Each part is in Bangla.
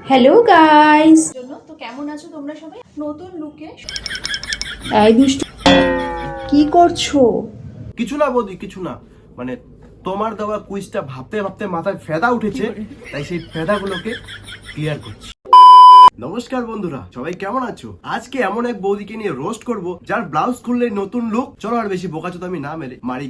হ্যালো গাইস, তো কেমন আছো তোমরা সবাই? নতুন লুকে এই দুষ্টু কি করছো? কিছু না বৌদি, কিছু না। মানে তোমার দেওয়া কুইজটা ভাবতে ভাবতে মাথায় ফেদা উঠেছে, তাই সেই ফেদাগুলোকে ক্লিয়ার করছি। নমস্কার বন্ধুরা, সবাই কেমন আছো? আজকে এমন এক বৌদিকে নিয়ে রোস্ট করব যার ব্লাউজ খুললে নতুন লুক। চলো আর বেশি বোকাচোদা আমি না মেরে মারি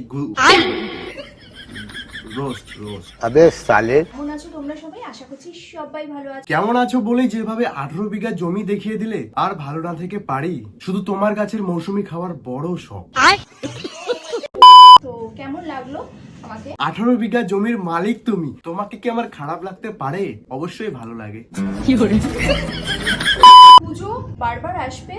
রোস্ট রোস্ট। अबे साले কেমন আছো তোমরা সবাই? আশা করছি সবাই ভালো আছো। কেমন আছো বলেই যেভাবে 18 বিঘা জমি দেখিয়ে দিলে, আর ভালো না থেকে পারি। শুধু তোমার গাছের মৌসুমি খাওয়ার বড় শখ। তো কেমন লাগলো আমাকে? 18 বিঘা জমির মালিক তুমি, তোমাকে কি আমার খারাপ লাগতে পারে? অবশ্যই ভালো লাগে। পুজো বারবার আসবে,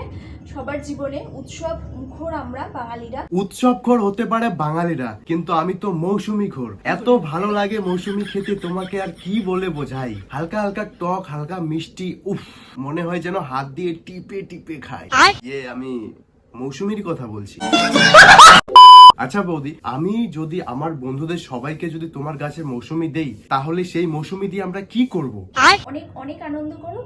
সবার জীবনে উৎসব মুখর আমরা বাঙালিরা। উৎসবখোর হতে পারে বাঙালিরা, কিন্তু আমি তো মৌসুমি খোর। এত ভালো লাগে মৌসুমি খেতে, তোমাকে আর কি বলে বোঝাই। হালকা হালকা টক, হালকা মিষ্টি, উফ, মনে হয় যেন হাত দিয়ে টিপে টিপে খাই। আমি মৌসুমির কথা বলছি। আচ্ছা বৌদি, আমি যদি আমার বন্ধুদের সবাইকে যদি তোমার গাছের মৌসুমি দেই, তাহলে সেই মৌসুমি দিয়ে আমরা কি করব? অনেক অনেক আনন্দ করো।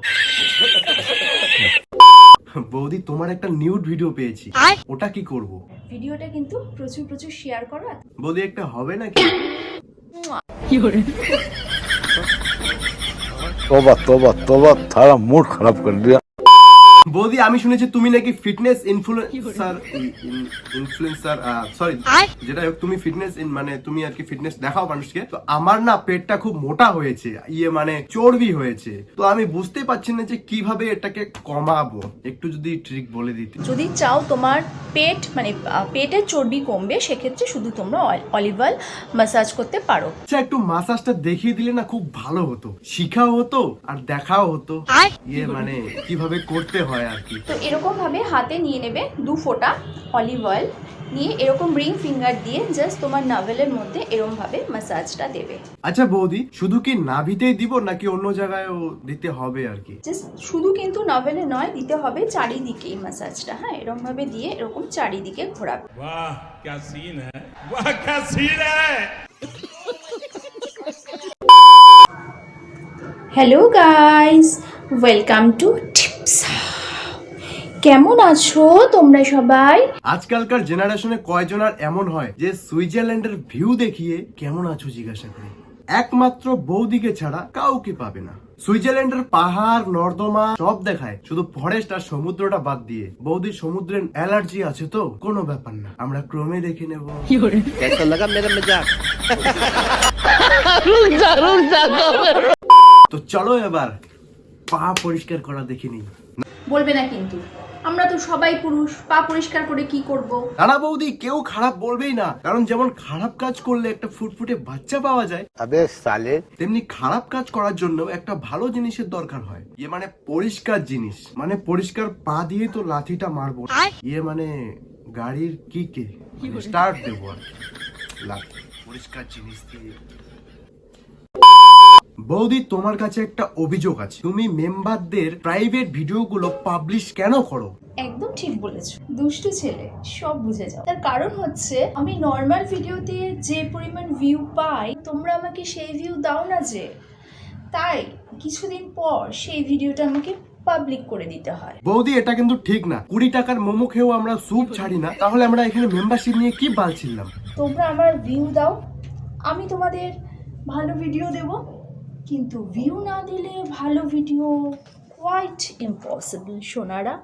বৌদি, তোমার একটা নিউড ভিডিও পেয়েছি, ওটা কি করব? ভিডিওটা কিন্তু প্রচুর প্রচুর শেয়ার করো। বৌদি, একটা হবে নাকি? तोबा तोबा तोबा थारा मूड खराब कर दिया। বৌদি, আমি শুনেছি তুমি নাকি ফিটনেস ইনফ্লুয়েন্সার, সরি, যেটা হোক, তুমি ফিটনেস মানে তুমি আর কি ফিটনেস দেখাও মানুষকে। তো আমার না পেটটা খুব মোটা হয়েছে, মানে চর্বি হয়েছে। তো আমি বুঝতে পারছি না যে কিভাবে এটাকে কমাবো। একটু যদি ট্রিক বলে দিতে। যদি চাও তোমার পেট মানে পেটের চর্বি কমবে, সেক্ষেত্রে শুধু তোমরা অলিভ অয়েল ম্যাসাজ করতে পারো। আচ্ছা, একটু মাসাজটা দেখিয়ে দিলে না খুব ভালো হতো, শিখাও হতো আর দেখাও হতো, মানে কিভাবে করতে হয় আর কি। তো এরকম ভাবে হাতে নিয়ে নেবে 2 ফোঁটা অলিভ অয়েল, নিয়ে এরকম রিং ফিঙ্গার দিয়ে জাস্ট তোমার নাভেলের মধ্যে এরকম ভাবে ম্যাসাজটা দেবে। আচ্ছা বৌদি, শুধু কি নাভিতেই দিব নাকি অন্য জায়গায়ও দিতে হবে আর কি? জাস্ট শুধু কিন্তু নাভেলে নয়, দিতে হবে চারিদিকেই ম্যাসাজটা। হ্যাঁ, এরকম ভাবে দিয়ে এরকম চারিদিকে ঘোরাবে। वाह क्या सीन है, वाह क्या सीन है। Hello guys, welcome to tips. কেমন আছো তোমরা সবাই? আজকালকার জেনারেশনে কয়জনার এমন হয় যে সুইজারল্যান্ডের ভিউ দেখিয়ে কেমন আছো জিজ্ঞাসা করে? একমাত্র বৌদিকে ছাড়া কাউকে পাবে না। সুইজারল্যান্ডের পাহাড় নর্দমা সব দেখায়, শুধু ফরেস্ট আর সমুদ্রটা বাদ দিয়ে। বৌদির সমুদ্রের অ্যালার্জি আছে তো কোনো ব্যাপার না, আমরা ক্রমে দেখে নেব। कैसा लगा मेरा मजाक? তো চলো এবার পা পরিষ্কার করা দেখে নিই। বলবে না কিন্তু, আমরা তো সবাই পুরুষ, পা পরিষ্কার করে কি করব? নানা বৌদি, কেউ খারাপ বলবেই না, কারণ যেমন খারাপ কাজ করলে একটা ফুটফুটে বাচ্চা পাওয়া যায়, अबे साले তেমনি খারাপ কাজ করার জন্য একটা ভালো জিনিসের দরকার হয়। মানে পরিষ্কার জিনিস, মানে পরিষ্কার পা দিয়ে তো লাথিটা মারবো, মানে গাড়ির কিকে স্টার্ট দেবো আর কি। লাথি পরিষ্কার জিনিস দিয়ে। বৌদি, তোমার কাছে একটা অভিযোগ আছে, তুমি মেম্বারদের প্রাইভেট ভিডিওগুলো পাবলিশ কেন করো? একদম ঠিক বলেছো, দুষ্টু ছেলে, সব বুঝে যাও। তার কারণ হচ্ছে আমি নর্মাল ভিডিওতে যে পরিমাণ ভিউ পাই, তোমরা আমাকে সেই ভিউ দাও না যে, তাই কিছুদিন পর সেই ভিডিওটা আমাকে পাবলিক করে দিতে হয়। বৌদি, এটা কিন্তু ঠিক না। 20 টাকার মোমো খেয়েও আমরা স্যুপ ছাড়ি না, তাহলে আমরা এখানে মেম্বারশিপ নিয়ে কি বালছিলাম? তোমরা আমার ভিউ দাও, আমি তোমাদের ভালো ভিডিও দেব, কিন্তু ভিউ না দিলে ভালো ভিডিও কোয়াইট ইম্পসিবল সোনারা।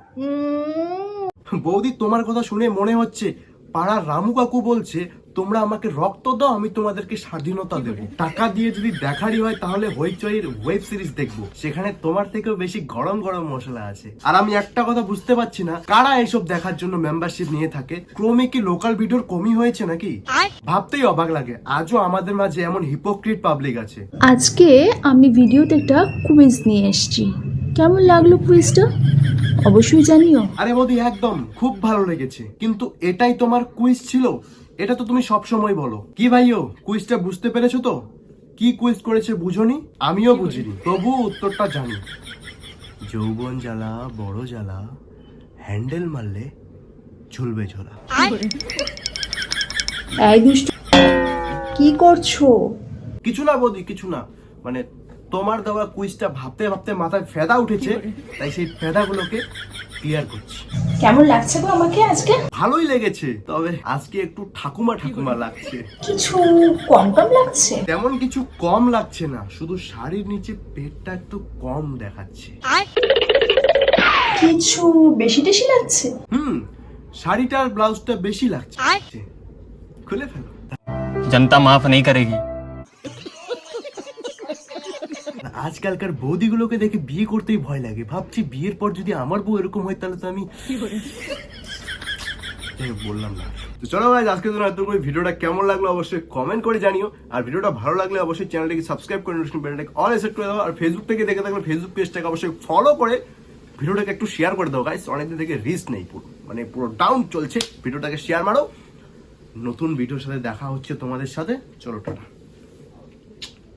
বৌদি, তোমার কথা শুনে মনে হচ্ছে পাড়ার রামু কাকু বলছে তোমরা আমাকে রক্ত দাও, আমি তোমাদেরকে স্বাধীনতা দেবো। টাকা দিয়ে যদি দেখারই হয় তাহলে হইচইয়ের ওয়েব সিরিজ দেখবো, সেখানে তোমার থেকেও বেশি গরম গরম মশলা আছে। আর আমি একটা কথা বুঝতে পারছি না, কারা এসব দেখার জন্য মেম্বারশিপ নিয়ে থাকে? ক্রমে কি লোকাল ভিডিওর কমই হয়েছে নাকি? ভাবতেই অবাক লাগে, আজও আমাদের মাঝে এমন হিপোক্রিট পাবলিক আছে। আজকে আমি ভিডিওতে একটা কুইজ নিয়ে এসেছি। কেমন লাগলো কুইজটা অবশ্যই জানিও। আরে বৌদি, একদম খুব ভালো লেগেছে, কিন্তু এটাই তোমার কুইজ ছিল? এটা তো তুমি সব সময় বলো। কি ভাইও, কুইজটা বুঝতে পেরেছো তো? কি কুইজ করেছে বুঝোনি? আমিও বুঝিনি, তবু উত্তরটা জানি। যৌবন জ্বালা বড় জ্বালা, হ্যান্ডেল মারলে ঝুলবে ঝোলা। এই দুষ্টু কি করছো? কিছু না বৌদি, কিছু না। মানে তোমার দেওয়া কুইজটা ভাবতে ভাবতে মাথায় ফেদা উঠেছে, তাই সেই ফেদাগুলোকে ক্লিয়ার করছি। কেমন লাগছে গো আমাকে আজকে? ভালোই লেগেছে, তবে আজকে একটু ঠাকুমা ঠাকুমা লাগছে। কিছু কম কম লাগছে? তেমন কিছু কম লাগছে না, শুধু শাড়ির নিচে পেটটা একটু কম দেখাচ্ছে। কিছু বেশি টেশি লাগছে? শাড়িটা আর ব্লাউজটা বেশি লাগছে। খুলে ফেলো। जनता माफ नहीं करेगी। আজকালকার বৌদিগুলোকে দেখে বিয়ে করতেই ভয় লাগে। ভাবছি বিয়ের পর যদি আমার বউ এরকম হয় তাহলে তো আমি বললাম না। তো চলো ভাই, আজকে জন্য এতটুকু। ভিডিওটা কেমন লাগলো অবশ্যই কমেন্ট করে জানিও, আর ভিডিওটা ভালো লাগলে অবশ্যই চ্যানেলটাকে সাবস্ক্রাইব করে নোটিফিকেশন বেলটাকে অল সেট করে দাও, আর ফেসবুক থেকে দেখে থাকলে ফেসবুক পেজটাকে অবশ্যই ফলো করে ভিডিওটাকে একটু শেয়ার করে দাও গাইস। অনেকদিন থেকে রিচ নেই, পুরো ডাউন চলছে। ভিডিওটাকে শেয়ার মারো। নতুন ভিডিওর সাথে দেখা হচ্ছে তোমাদের সাথে। চলো টাটা।